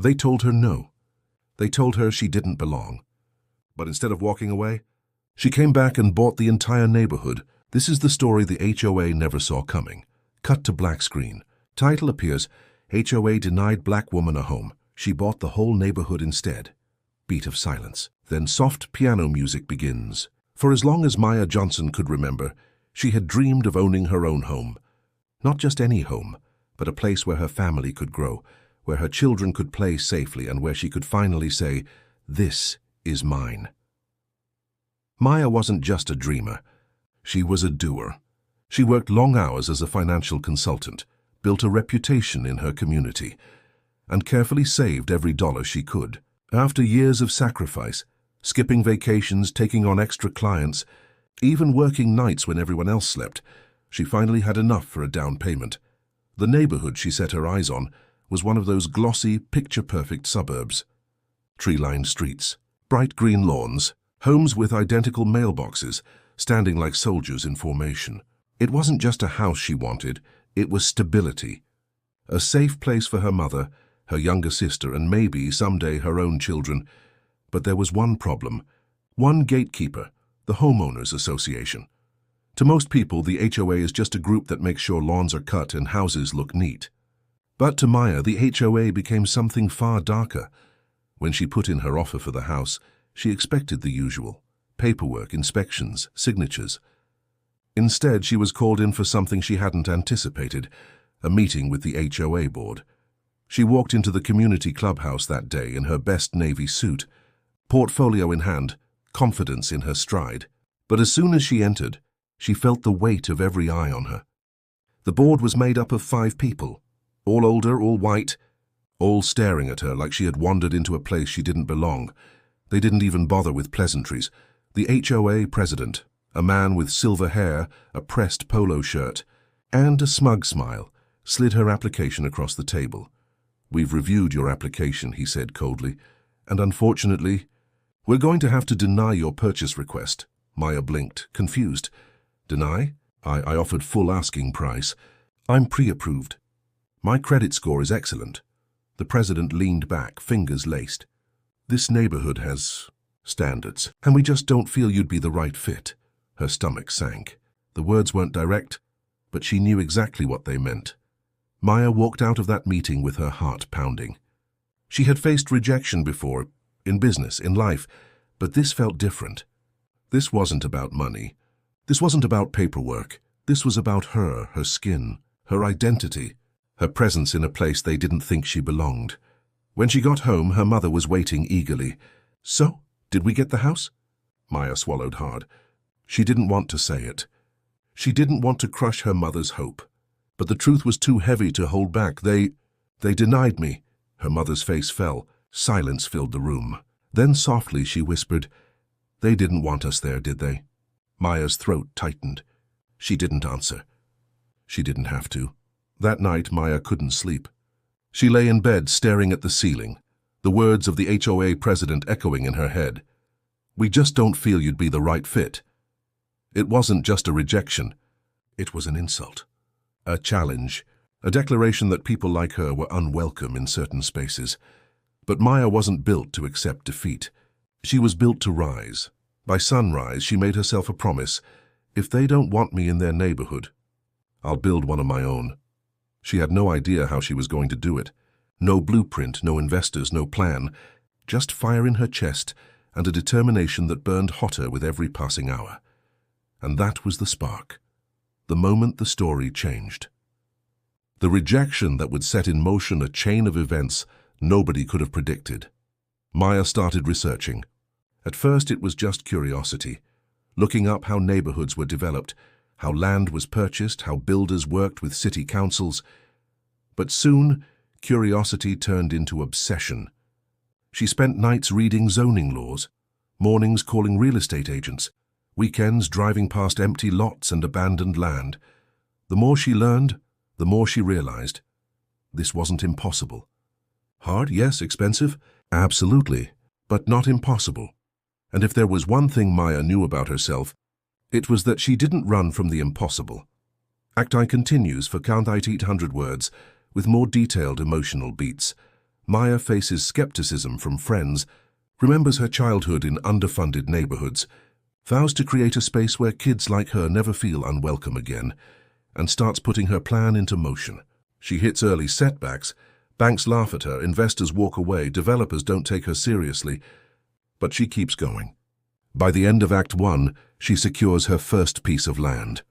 They told her no. They told her she didn't belong. But instead of walking away, she came back and bought the entire neighborhood. This is the story the HOA never saw coming. Cut to black screen. Title appears, HOA denied black woman a home. She bought the whole neighborhood instead. Beat of silence. Then soft piano music begins. For as long as Maya Johnson could remember, she had dreamed of owning her own home. Not just any home, but a place where her family could grow, where her children could play safely, and where she could finally say, "This is mine." Maya wasn't just a dreamer. She was a doer. She worked long hours as a financial consultant, built a reputation in her community, and carefully saved every dollar she could. After years of sacrifice, skipping vacations, taking on extra clients, even working nights when everyone else slept, she finally had enough for a down payment. The neighborhood she set her eyes on was one of those glossy, picture-perfect suburbs. Tree-lined streets, bright green lawns, homes with identical mailboxes, standing like soldiers in formation. It wasn't just a house she wanted, it was stability. A safe place for her mother, her younger sister, and maybe someday her own children. But there was one problem, one gatekeeper, the Homeowners Association. To most people, the HOA is just a group that makes sure lawns are cut and houses look neat. But to Maya, the HOA became something far darker. When she put in her offer for the house, she expected the usual: paperwork, inspections, signatures. Instead, she was called in for something she hadn't anticipated, a meeting with the HOA board. She walked into the community clubhouse that day in her best navy suit, portfolio in hand, confidence in her stride. But as soon as she entered, she felt the weight of every eye on her. The board was made up of 5 people, all older, all white, all staring at her like she had wandered into a place she didn't belong. They didn't even bother with pleasantries. The HOA president, a man with silver hair, a pressed polo shirt, and a smug smile, slid her application across the table. "We've reviewed your application," he said coldly, "and unfortunately, we're going to have to deny your purchase request." Maya blinked, confused. "Deny? I offered full asking price. I'm pre-approved. My credit score is excellent." The president leaned back, fingers laced. "This neighborhood has standards, and we just don't feel you'd be the right fit." Her stomach sank. The words weren't direct, but she knew exactly what they meant. Maya walked out of that meeting with her heart pounding. She had faced rejection before, in business, in life, but this felt different. This wasn't about money. This wasn't about paperwork. This was about her, her skin, her identity, her presence in a place they didn't think she belonged. When she got home, her mother was waiting eagerly. "So, did we get the house?" Maya swallowed hard. She didn't want to say it. She didn't want to crush her mother's hope. But the truth was too heavy to hold back. They denied me." Her mother's face fell. Silence filled the room. Then softly she whispered, "They didn't want us there, did they?" Maya's throat tightened. She didn't answer. She didn't have to. That night, Maya couldn't sleep. She lay in bed staring at the ceiling, the words of the HOA president echoing in her head. "We just don't feel you'd be the right fit." It wasn't just a rejection. It was an insult. A challenge, a declaration that people like her were unwelcome in certain spaces. But Maya wasn't built to accept defeat. She was built to rise. By sunrise, she made herself a promise: if they don't want me in their neighborhood, I'll build one of my own. She had no idea how she was going to do it. No blueprint, no investors, no plan. Just fire in her chest and a determination that burned hotter with every passing hour. And that was the spark. The moment the story changed. The rejection that would set in motion a chain of events nobody could have predicted. Maya started researching. At first it was just curiosity, looking up how neighborhoods were developed, how land was purchased, how builders worked with city councils. But soon, curiosity turned into obsession. She spent nights reading zoning laws, mornings calling real estate agents, weekends driving past empty lots and abandoned land. The more she learned, the more she realized this wasn't impossible. Hard, yes. Expensive, absolutely, but not impossible. And if there was one thing Maya knew about herself, it was that she didn't run from the impossible. Act I continues for count 800 words, with more detailed emotional beats. Maya faces skepticism from friends, remembers her childhood in underfunded neighborhoods, vows to create a space where kids like her never feel unwelcome again, and starts putting her plan into motion. She hits early setbacks. Banks laugh at her, investors walk away, developers don't take her seriously, but she keeps going. By the end of Act 1, she secures her first piece of land.